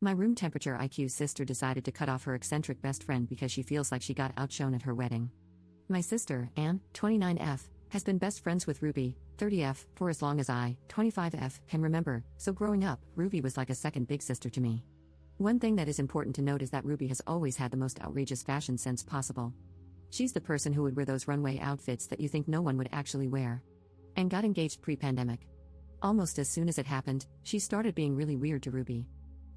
My room temperature IQ's sister decided to cut off her eccentric best friend because she feels like she got outshone at her wedding. My sister, Anne, 29F, has been best friends with Ruby, 30F, for as long as I, 25F, can remember, so growing up, Ruby was like a second big sister to me. One thing that is important to note is that Ruby has always had the most outrageous fashion sense possible. She's the person who would wear those runway outfits that you think no one would actually wear. And got engaged pre-pandemic. Almost as soon as it happened, she started being really weird to Ruby.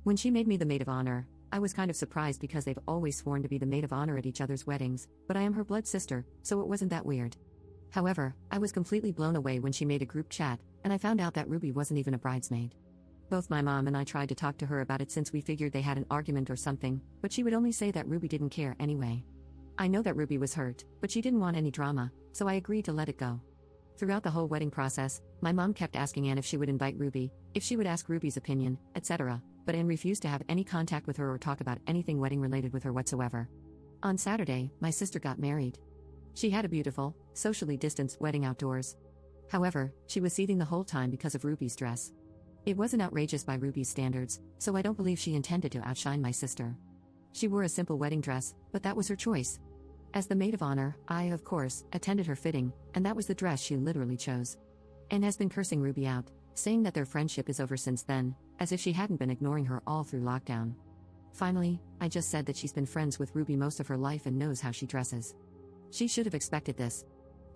When she made me the maid of honor, I was kind of surprised because they've always sworn to be the maid of honor at each other's weddings, but I am her blood sister, so it wasn't that weird. However, I was completely blown away when she made a group chat, and I found out that Ruby wasn't even a bridesmaid. Both my mom and I tried to talk to her about it since we figured they had an argument or something, but she would only say that Ruby didn't care anyway. I know that Ruby was hurt, but she didn't want any drama, so I agreed to let it go. Throughout the whole wedding process, my mom kept asking Anne if she would invite Ruby, if she would ask Ruby's opinion, etc., but Anne refused to have any contact with her or talk about anything wedding related with her whatsoever. On Saturday, my sister got married. She had a beautiful, socially distanced wedding outdoors. However, she was seething the whole time because of Ruby's dress. It wasn't outrageous by Ruby's standards, so I don't believe she intended to outshine my sister. She wore a simple wedding dress, but that was her choice. As the maid of honor, I, of course, attended her fitting, and that was the dress she literally chose. Anne has been cursing Ruby out, saying that their friendship is over since then, as if she hadn't been ignoring her all through lockdown. Finally, I just said that she's been friends with Ruby most of her life and knows how she dresses. She should have expected this.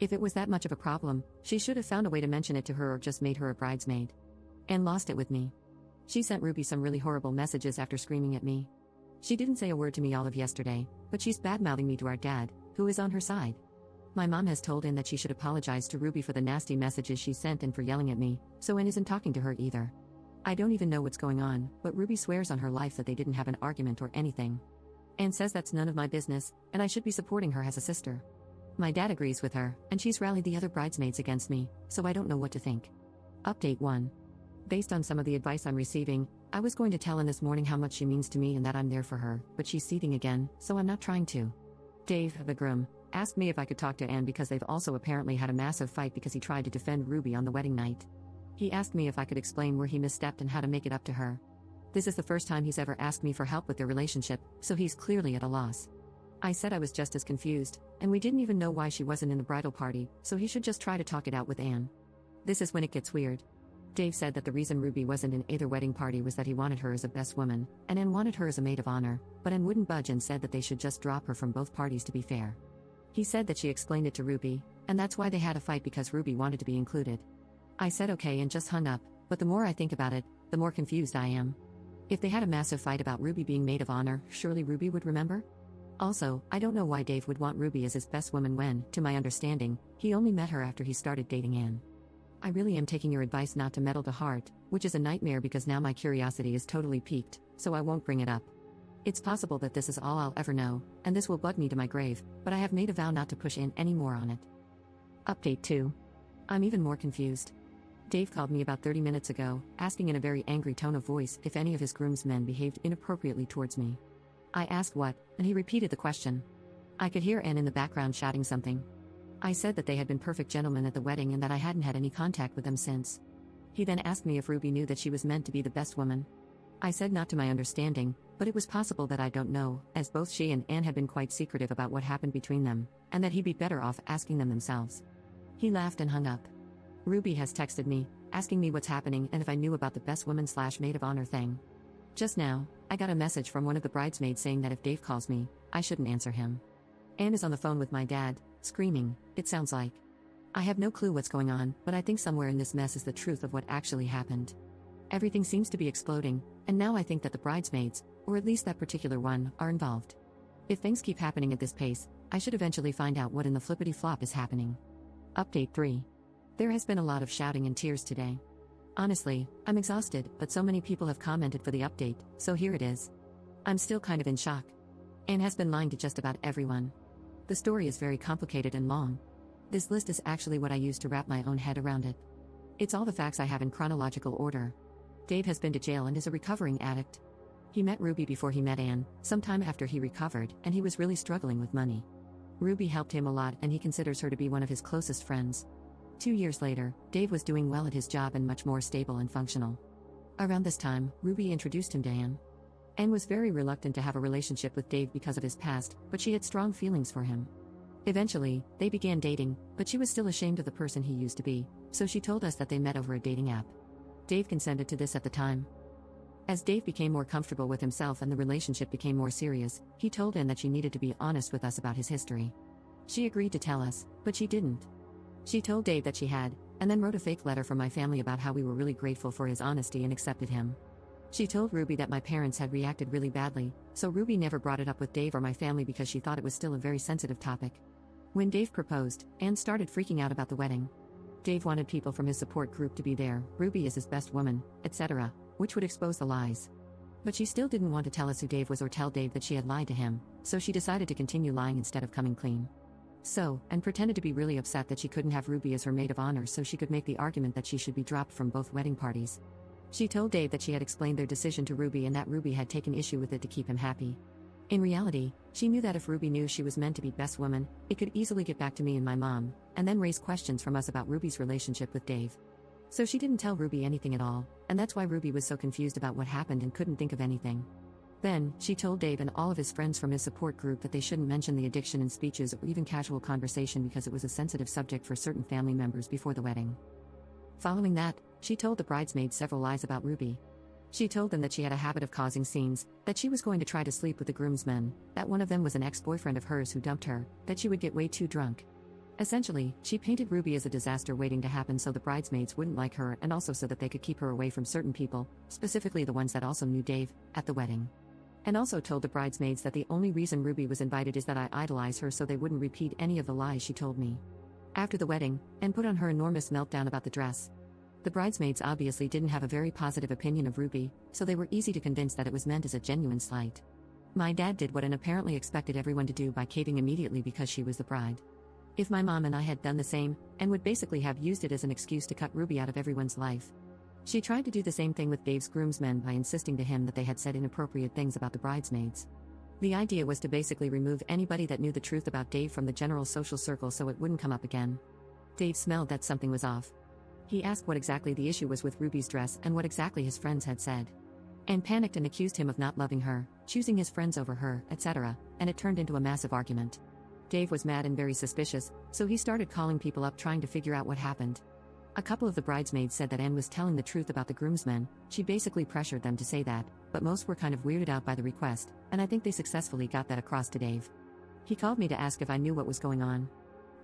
If it was that much of a problem, she should have found a way to mention it to her or just made her a bridesmaid. Anne lost it with me. She sent Ruby some really horrible messages after screaming at me. She didn't say a word to me all of yesterday, but she's bad-mouthing me to our dad, who is on her side. My mom has told Anne that she should apologize to Ruby for the nasty messages she sent and for yelling at me, so Anne isn't talking to her either. I don't even know what's going on, but Ruby swears on her life that they didn't have an argument or anything. Anne says that's none of my business, and I should be supporting her as a sister. My dad agrees with her, and she's rallied the other bridesmaids against me, so I don't know what to think. Update 1. Based on some of the advice I'm receiving, I was going to tell Anne this morning how much she means to me and that I'm there for her, but she's seething again, so I'm not trying to. Dave, the groom, asked me if I could talk to Anne because they've also apparently had a massive fight because he tried to defend Ruby on the wedding night. He asked me if I could explain where he misstepped and how to make it up to her. This is the first time he's ever asked me for help with their relationship, so he's clearly at a loss. I said I was just as confused, and we didn't even know why she wasn't in the bridal party, so he should just try to talk it out with Anne. This is when it gets weird. Dave said that the reason Ruby wasn't in either wedding party was that he wanted her as a best woman, and Anne wanted her as a maid of honor, but Anne wouldn't budge and said that they should just drop her from both parties to be fair. He said that she explained it to Ruby, and that's why they had a fight because Ruby wanted to be included. I said okay and just hung up, but the more I think about it, the more confused I am. If they had a massive fight about Ruby being maid of honor, surely Ruby would remember? Also, I don't know why Dave would want Ruby as his best woman when, to my understanding, he only met her after he started dating Anne. I really am taking your advice not to meddle to heart, which is a nightmare because now my curiosity is totally piqued, so I won't bring it up. It's possible that this is all I'll ever know, and this will bug me to my grave, but I have made a vow not to push in any more on it. Update 2. I'm even more confused. Dave called me about 30 minutes ago, asking in a very angry tone of voice if any of his groomsmen behaved inappropriately towards me. I asked what, and he repeated the question. I could hear Anne in the background shouting something. I said that they had been perfect gentlemen at the wedding and that I hadn't had any contact with them since. He then asked me if Ruby knew that she was meant to be the best woman. I said not to my understanding, but it was possible that I don't know, as both she and Anne had been quite secretive about what happened between them, and that he'd be better off asking them themselves. He laughed and hung up. Ruby has texted me, asking me what's happening and if I knew about the best woman/maid of honor thing. Just now, I got a message from one of the bridesmaids saying that if Dave calls me, I shouldn't answer him. Anne is on the phone with my dad, screaming, it sounds like. I have no clue what's going on, but I think somewhere in this mess is the truth of what actually happened. Everything seems to be exploding, and now I think that the bridesmaids, or at least that particular one, are involved. If things keep happening at this pace, I should eventually find out what in the flippity-flop is happening. Update 3. There has been a lot of shouting and tears today. Honestly, I'm exhausted, but so many people have commented for the update, so here it is. I'm still kind of in shock. Anne has been lying to just about everyone. The story is very complicated and long. This list is actually what I used to wrap my own head around it. It's all the facts I have in chronological order. Dave has been to jail and is a recovering addict. He met Ruby before he met Anne, sometime after he recovered, and he was really struggling with money. Ruby helped him a lot and he considers her to be one of his closest friends. 2 years later, Dave was doing well at his job and much more stable and functional. Around this time, Ruby introduced him to Anne. Anne was very reluctant to have a relationship with Dave because of his past, but she had strong feelings for him. Eventually, they began dating, but she was still ashamed of the person he used to be, so she told us that they met over a dating app. Dave consented to this at the time. As Dave became more comfortable with himself and the relationship became more serious, he told Anne that she needed to be honest with us about his history. She agreed to tell us, but she didn't. She told Dave that she had, and then wrote a fake letter from my family about how we were really grateful for his honesty and accepted him. She told Ruby that my parents had reacted really badly, so Ruby never brought it up with Dave or my family because she thought it was still a very sensitive topic. When Dave proposed, Anne started freaking out about the wedding. Dave wanted people from his support group to be there, Ruby is his best woman, etc., which would expose the lies. But she still didn't want to tell us who Dave was or tell Dave that she had lied to him, so she decided to continue lying instead of coming clean. And pretended to be really upset that she couldn't have Ruby as her maid of honor so she could make the argument that she should be dropped from both wedding parties. She told Dave that she had explained their decision to Ruby and that Ruby had taken issue with it to keep him happy. In reality, she knew that if Ruby knew she was meant to be best woman, it could easily get back to me and my mom, and then raise questions from us about Ruby's relationship with Dave. So she didn't tell Ruby anything at all, and that's why Ruby was so confused about what happened and couldn't think of anything. Then, she told Dave and all of his friends from his support group that they shouldn't mention the addiction in speeches or even casual conversation because it was a sensitive subject for certain family members before the wedding. Following that, she told the bridesmaids several lies about Ruby. She told them that she had a habit of causing scenes, that she was going to try to sleep with the groomsmen, that one of them was an ex-boyfriend of hers who dumped her, that she would get way too drunk. Essentially, she painted Ruby as a disaster waiting to happen so the bridesmaids wouldn't like her and also so that they could keep her away from certain people, specifically the ones that also knew Dave, at the wedding. And also told the bridesmaids that the only reason Ruby was invited is that I idolize her so they wouldn't repeat any of the lies she told me. After the wedding, Anne put on her enormous meltdown about the dress. The bridesmaids obviously didn't have a very positive opinion of Ruby, so they were easy to convince that it was meant as a genuine slight. My dad did what Anne apparently expected everyone to do by caving immediately because she was the bride. If my mom and I had done the same, Anne would basically have used it as an excuse to cut Ruby out of everyone's life. She tried to do the same thing with Dave's groomsmen by insisting to him that they had said inappropriate things about the bridesmaids. The idea was to basically remove anybody that knew the truth about Dave from the general social circle so it wouldn't come up again. Dave smelled that something was off. He asked what exactly the issue was with Ruby's dress and what exactly his friends had said. Anne panicked and accused him of not loving her, choosing his friends over her, etc., and it turned into a massive argument. Dave was mad and very suspicious, so he started calling people up trying to figure out what happened. A couple of the bridesmaids said that Anne was telling the truth about the groomsmen. She basically pressured them to say that, but most were kind of weirded out by the request, and I think they successfully got that across to Dave. He called me to ask if I knew what was going on.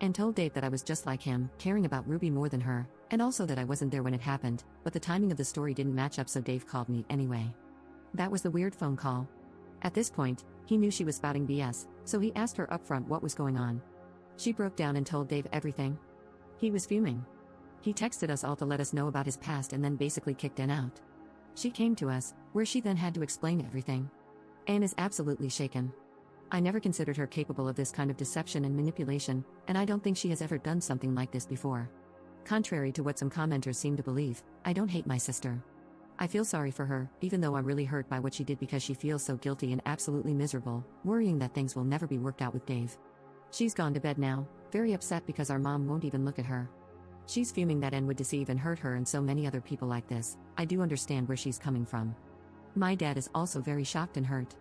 And told Dave that I was just like him, caring about Ruby more than her, and also that I wasn't there when it happened, but the timing of the story didn't match up so Dave called me anyway. That was the weird phone call. At this point, he knew she was spouting BS, so he asked her upfront what was going on. She broke down and told Dave everything. He was fuming. He texted us all to let us know about his past and then basically kicked Anne out. She came to us, where she then had to explain everything. Anne is absolutely shaken. I never considered her capable of this kind of deception and manipulation, and I don't think she has ever done something like this before. Contrary to what some commenters seem to believe, I don't hate my sister. I feel sorry for her, even though I'm really hurt by what she did because she feels so guilty and absolutely miserable, worrying that things will never be worked out with Dave. She's gone to bed now, very upset because our mom won't even look at her. She's fuming that Anne would deceive and hurt her and so many other people like this. I do understand where she's coming from. My dad is also very shocked and hurt.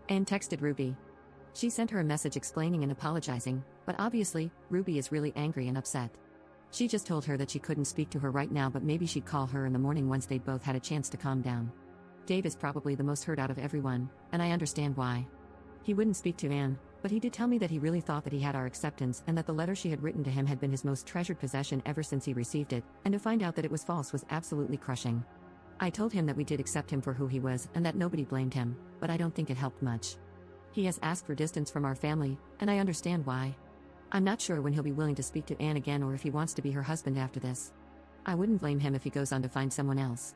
Anne texted Ruby. She sent her a message explaining and apologizing, but obviously, Ruby is really angry and upset. She just told her that she couldn't speak to her right now but maybe she'd call her in the morning once they'd both had a chance to calm down. Dave is probably the most hurt out of everyone, and I understand why. He wouldn't speak to Anne, but he did tell me that he really thought that he had our acceptance and that the letter she had written to him had been his most treasured possession ever since he received it, and to find out that it was false was absolutely crushing. I told him that we did accept him for who he was and that nobody blamed him, but I don't think it helped much. He has asked for distance from our family, and I understand why. I'm not sure when he'll be willing to speak to Anne again or if he wants to be her husband after this. I wouldn't blame him if he goes on to find someone else.